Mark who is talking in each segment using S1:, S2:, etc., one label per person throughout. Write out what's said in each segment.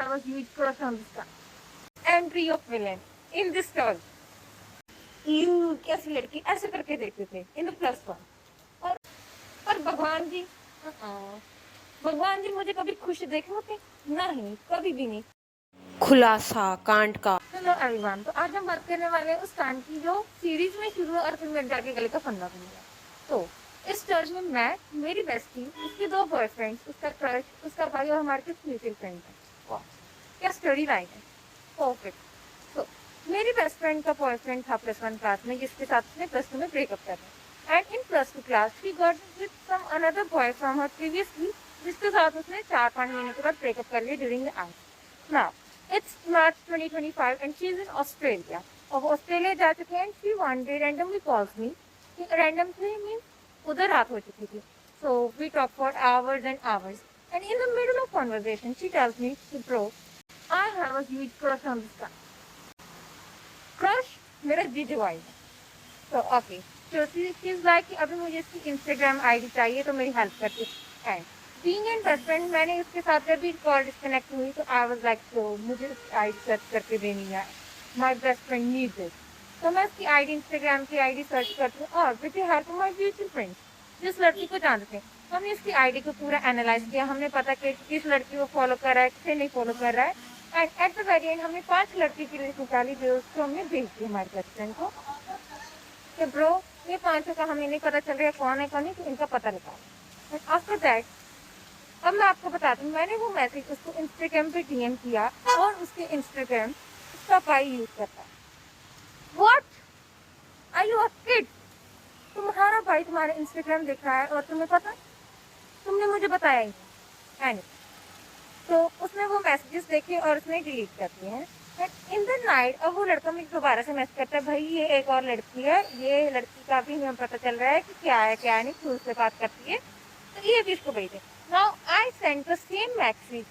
S1: have a huge crush on this guy. Entry of villain in this story. You कैसी लड़की ऐसे करके देखते थे इन द प्लस वन। और भगवान जी भगवान जी मुझे कभी खुश देखे होते? नहीं, कभी भी नहीं।
S2: खुलासा कांड का।
S1: हेलो एवरीवन, तो आज हम बात करने वाले हैं उस कांड की जो सीरीज में शुरू और फिर में जाके गले का फंदा बन गया। तो इस चर्च में मैं, मेरी बेस्टी, उसके दो बॉयफ्रेंड्स, उसका क्रश, उसका भाई और हमारे कुछ म्यूचुअल फ्रेंड है। वाह, क्या स्टोरी लाइन है, परफेक्ट। तो मेरी बेस्ट फ्रेंड का बॉयफ्रेंड था प्लस वन क्लास में, जिसके साथ उसने प्लस टू में ब्रेकअप कर दिया। And in plus two class she got with some another boy from her previously, जिसके साथ उसने 4-5 महीने के बाद ब्रेकअप कर लिया during the out. Now it's March 2025 and she's in Australia. अब ऑस्ट्रेलिया जा चुके हैं and she one day randomly calls me. Randomly means उधर रात हो चुकी थी. So we talk for hours and hours. And in the middle of conversation, she tells me, bro, I have a huge crush on this guy. Crush मेरा जीजू भाई है. So okay. So she's like अभी मुझे इसकी Instagram ID चाहिए तो मेरी हेल्प करती है. बीइंग एन बेस्ट फ्रेंड, मैंने उसके साथ जब भी कॉल डिस्कनेक्ट हुई तो आई वाज लाइक, तो मुझे उसकी आईडी सर्च करके देनी है, my best friend needs it. तो मैं उसकी आईडी, इंस्टाग्राम की आईडी सर्च करती हूँ और with the help of my mutual friends, जिस लड़की को जानते हैं, हमने उसकी आईडी को पूरा एनालाइज किया। हमने पता किया कि किस लड़की को फॉलो कर रहा है, किसे नहीं फॉलो कर रहा है। And at the very and हमने 5 लड़की की लिस्ट निकाली जो उसको हमने भेज दी हमारे बेस्ट फ्रेंड को कि ब्रो ये 5 का हमें नहीं पता चल रहा है कौन है कौन नहीं, तो इनका पता निकालो। एंड आफ्टर दैट अब मैं आपको बताती हूँ, मैंने वो मैसेज उसको इंस्टाग्राम पे डीएम किया और उसके इंस्टाग्राम उसका भाई यूज करता है। What are you a kid? तुम्हारा भाई तुम्हारे इंस्टाग्राम देख रहा है और तुम्हें पता, तुमने मुझे बताया ही नहीं। तो उसने वो मैसेजेस देखे और उसने डिलीट कर दिए हैं। इन द नाइट अब वो लड़का मुझे दोबारा से मैसेज करता है, भाई ये एक और लड़की है, ये लड़की का भी हमें पता चल रहा है कि क्या है क्या नहीं, फिर उससे बात करती है, तो ये भी इसको भेजे। Now I sent the same message.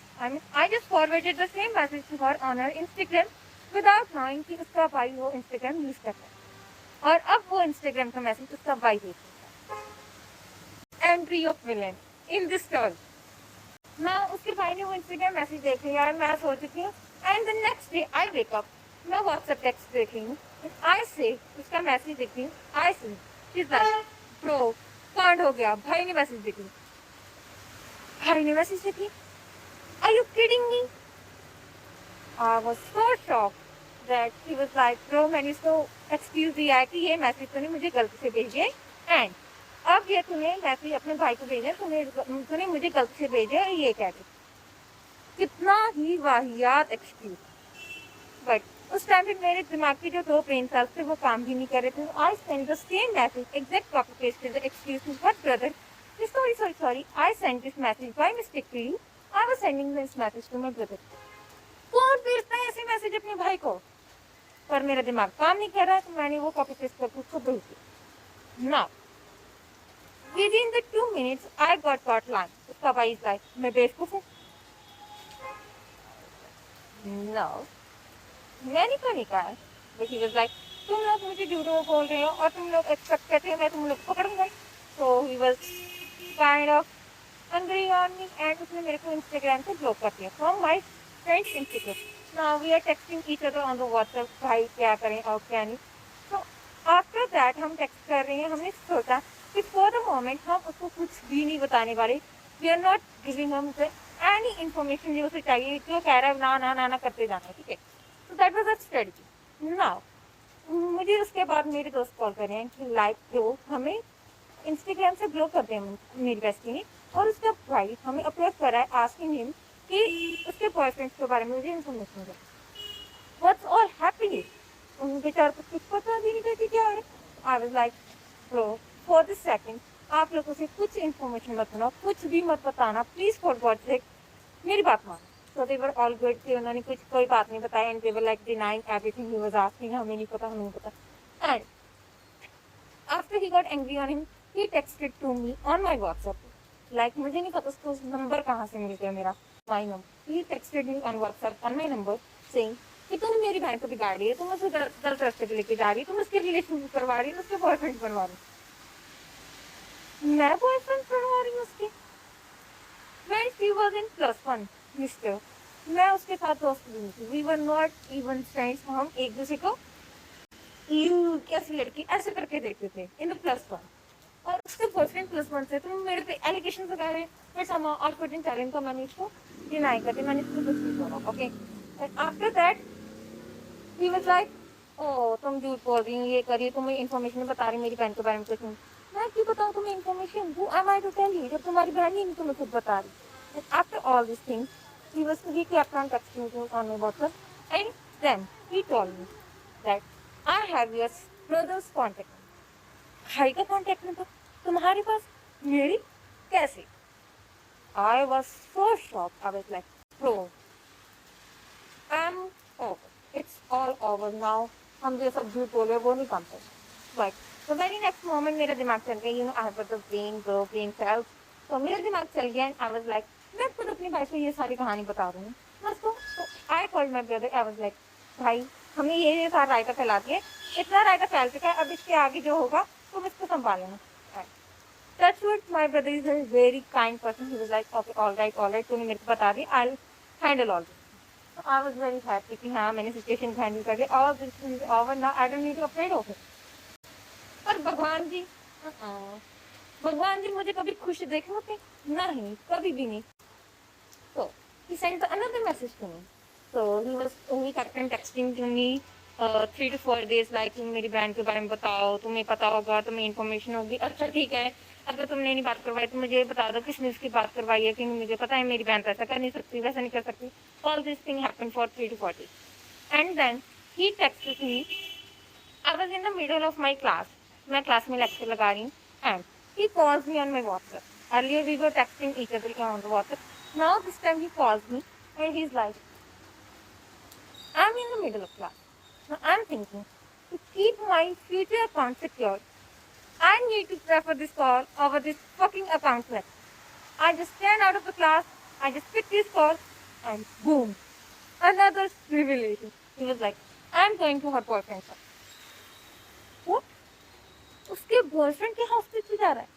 S1: I just forwarded the same message to her on her Instagram without knowing कि उसका भाई वो Instagram यूज करता है। और अब वो Instagram का मैसेज उसका भाई देख रहा है। Entry of villain in this story. मैं उसके भाई ने वो Instagram मैसेज देख लिया है, मैं सो चुकी हूँ। And the next day I wake up, मैं WhatsApp टेक्स्ट देख रही हूँ। I say उसका मैसेज देख रही हूँ। I say she's like, bro कांड हो गया, भाई ने मैसेज देखी। भाई ने मैसेज देखी? Are you kidding me? I was so shocked that he was like, bro मैंने इसको एक्सक्यूज दिया है कि ये मैसेज तूने मुझे गलती से भेजे एंड अब ये तूने मैसेज अपने भाई को भेजा, तूने मुझे गलती से भेजे और ये कहते कितना ही वाहियात एक्सक्यूज। बट उस टाइम पे मेरे दिमाग के जो 2 ब्रेन सेल्स थे वो काम भी नहीं कर रहे थे। I send the same message, exact copy paste the excuse to but brother sorry, I sent this message by mistake to you. I was sending this message to my brother. कौन भेजता है ऐसे मैसेज अपने भाई को? पर मेरा दिमाग काम नहीं कर रहा है तो मैंने वो कॉपी पेस्ट करके उसको भेज दिया। Now, within the 2 minutes, I got line. उसका भाई इस लाइक मैं बेवकूफ हूँ? No, मैंने क्यों नहीं कहा? But he was like, तुम लोग मुझे झूठो बोल रहे हो और तुम लोग एक्सपेक्ट करते हो मैं तुम लोग को पकड़ूंगा। So he was kind of angry on me and उसने मेरे को Instagram से ब्लॉक कर दिया from my friend's Instagram. Now we are texting each other on the WhatsApp, भाई क्या करें और क्या नहीं। So after that हम टेक्स्ट कर रहे हैं, हमने सोचा कि for the moment हम उसको कुछ भी नहीं बताने वाले। We are not giving him any information जो उसे चाहिए, जो कह रहा है ना ना ना ना करते जाना, ठीक है। So that was a strategy. Now मुझे उसके बाद मेरे दोस्त कॉल कर रहे हैं कि लाइक जो हमें इंस्टाग्राम से ब्लॉक कर दिया मेरी बेस्टी ने और उसका भाई हमें अप्रोच करा है आस्किंग हिम कि उसके बॉयफ्रेंड्स के बारे में मुझे इन्फॉर्मेशन दे। What's all happening? उन बेचार को कुछ पता भी नहीं था कि क्या है। आई was like, bro for this second आप लोगों से कुछ इन्फॉर्मेशन मत सुनाओ, कुछ भी मत बताना प्लीज, फॉर गॉड सेक मेरी बात मानो। सो दे वर ऑल गुड थे, उन्होंने कुछ कोई बात नहीं बताया and they were like denying everything he was asking, हमें नहीं पता। And after he got angry on him he texted to me on my WhatsApp. Like मुझे नहीं पता उसको नंबर कहाँ से मिल गया मेरा, my number. He texted me on WhatsApp on my number saying कि तुम मेरी बहन को बिगाड़ रही है, तुम उसे गलत रास्ते पे लेके जा रही है, तुम उसके रिलेशन करवा रही है, उसके बॉयफ्रेंड बनवा रही है। मैं बॉयफ्रेंड बनवा रही हूँ उसके? When she was in +1, mister, मैं उसके साथ दोस्ती नहीं थी, we were not even friends, हम एक दूसरे को यू कैसी लड़की ऐसे करके देखते थे इन +1। और उसके बॉयफ्रेंड +1 से तो मेरे पे एलिगेशन लगा रहे हैं, but somehow I couldn't tell him, तो मैंने उसको डिनाई कर दिया, मैंने उसको कुछ नहीं बोला। Okay, and after that he was like, oh तुम झूठ बोल रही हो, ये करिए, तुम्हें इन्फॉर्मेशन बता रही मेरी बहन के बारे में कुछ नहीं। मैं क्यों बताऊँ तुम्हें information, who am I to tell you, जब तुम्हारी बहन ही नहीं तुम्हें खुद बता रही। And after all this things he kept on texting me on my WhatsApp, and then he told me that I have your brother's contact number। भाई का कॉन्टेक्ट नंबर तुम्हारे पास, मेरी कैसे? I was so shocked. I was like, bro, I'm over. It's all over now. हम जो सब झूठ बोल रहे हैं वो नहीं काम करते। But the very next moment मेरा दिमाग चल गया, you know, I have got the brain cells। तो मेरा दिमाग चल गया and I was like, मैं खुद अपने भाई को ये सारी कहानी बता रही हूँ बस। तो I called my brother, I was like, भाई हमने ये सारा रायता फैला दिया, इतना रायता फैल चुका है, अब इसके आगे जो होगा तुम इसको संभाल लेना। That's what my brother is a very kind person. He was like, okay, all right, तूने मेरे को बता दी, I'll handle all this। So I was very happy कि हाँ मैंने सिचुएशन हैंडल कर दिया, all this is over now, I don't need to afraid of it। पर भगवान जी, भगवान जी मुझे कभी खुश देखे होते? नहीं, कभी भी नहीं। So he sent another message to me। So he kept on texting to me 3 to 4 days like, तुम मेरी बहन के बारे में बताओ, तुम्हें पता होगा, तुम्हें इन्फॉर्मेशन होगी, अच्छा ठीक है, अगर तुमने नहीं बात करवाई तो मुझे बता दो किसने उसकी बात करवाई है, क्योंकि मुझे पता है मेरी बहन तो ऐसा कर नहीं सकती, वैसा नहीं कर सकती। All this thing happened for 3 to 4 days, and then he texted me। I was in the middle of my class, मैं क्लास में लेक्चर लगा रही हूँ, and he calls me on my WhatsApp। Earlier we were texting each other on the WhatsApp, now this time he calls me and he's like, I'm in the middle of class, now I'm thinking to keep my future account secure, I need to prefer this call over this fucking account method। I just stand out of the class, I just pick this call, and boom, another revelation। He was like, I'm going to her boyfriend's house। What? उसके boyfriend के house पे क्यों जा रहा है?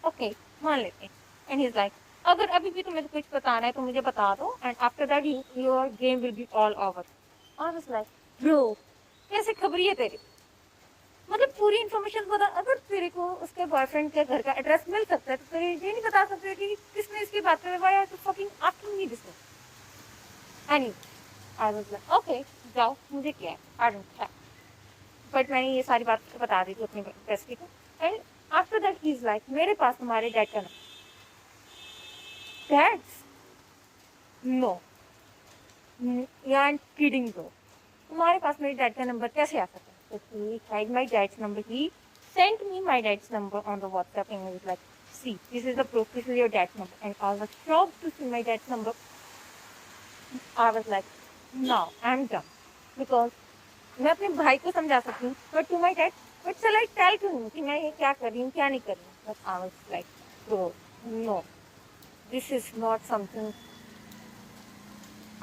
S1: Okay, मान लेते हैं। एंड ही इज लाइक, अगर अभी भी तुम्हें कुछ बताना है तो मुझे बता दो, and after that your game will be all over. I was like, bro कैसे खबरी है तेरी? मतलब पूरी इन्फॉर्मेशन बता। अगर तेरे को उसके बॉयफ्रेंड के घर का एड्रेस मिल सकता है तो तेरे ये नहीं बता सकते कि किसने इसकी बात करवाया, तो fucking asking me this. Any I was like, okay जाओ, मुझे क्या है, आई डोंट केयर। बट मैंने ये सारी बात बता दी थी अपनी बेस्टी को। And after that he is like, मेरे पास तुम्हारे डैड का नंबर। Dads? No, you are kidding bro, तुम्हारे पास मेरे डैड का नंबर कैसे आ सकता है? So he tried my dad's number, he sent me my dad's number on the WhatsApp, and he was like, see, this is the proof, this is your dad's number। And I was shocked to see my dad's number। I was like, now I'm done, because मैं अपने भाई को समझा सकती हूँ, but to my dad, but चल I tell to him कि मैं ये क्या कर रही हूँ, क्या नहीं कर रही हूँ। But I was like, bro no, this is not something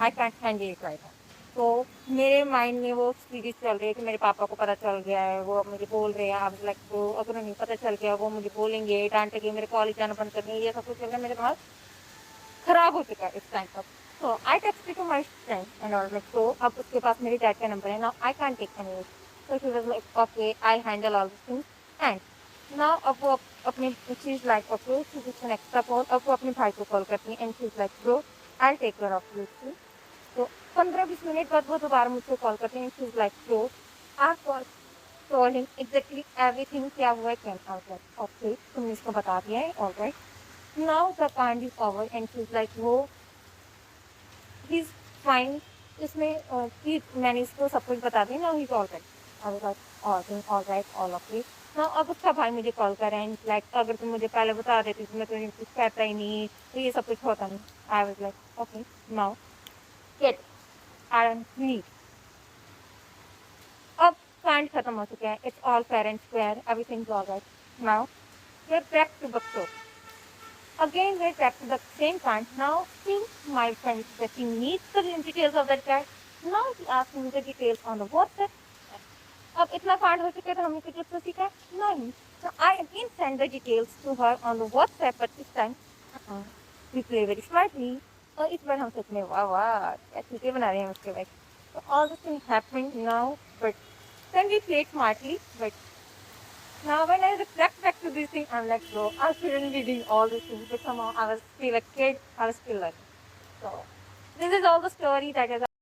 S1: I can't handle it right now. तो मेरे माइंड में वो सीरीज चल रही है कि मेरे पापा को पता चल गया है, वो मुझे बोल रहे हैं। आई वाज लाइक, तो अगर उन्हें पता चल गया, वो मुझे बोलेंगे, डांटेंगे, मेरे कॉलेज जाना बंद कर देंगे, ये सब कुछ चल रहा है, मेरे दिमाग खराब हो चुका है इस टाइम तक। So I texted to my friend and I was like, so अब उसके पास मेरे डैड का नंबर है, now I can't take any risk। So she was like, okay, I'll handle all these things। And now अब वो अपने, she's like, okay, she's just an extra call, अब वो अपने भाई को कॉल करती है and she's like, bro, I'll take care of you too। तो 15-20 मिनट बाद वो दोबारा मुझसे कॉल करती है and she's like, bro, I've told him exactly everything, क्या हुआ है क्या। I was like, okay, तुमने इसको बता दिया है, all right। Now the kind is over and she's like, वो he's fine। इसमें कि मैंने इसको सब कुछ बता दी ना, he's all right। I was like, all right, all okay। now अब उसका भाई मुझे कॉल कर रहा है, लाइक अगर तुम मुझे पहले बता देती तो मैं तुझे कुछ कहता ही नहीं, तो ये सब कुछ होता नहीं। I was like, okay, now get I don't need। अब कांड खत्म हो चुका है, it's all fair and square, everything's all right। now we're back to the story। Again, we're back to the same point. Now, since my friend that he needs the details of that guy, now he asks me the details on the WhatsApp। अब इतना कांड हो चुका है तो हमने कुछ तो सीखा नहीं। So I again send the details to her on the WhatsApp, but this time we play very smartly। और इस बार हम सच में वाह वाह क्या चीजें बना रहे हैं उसके बाद. So all the things happened now, but then we played smartly. But now when I reflect back to these things, I'm like, bro, I shouldn't be doing all these things. But somehow I was still a kid. I was still learning. So this is all the story that is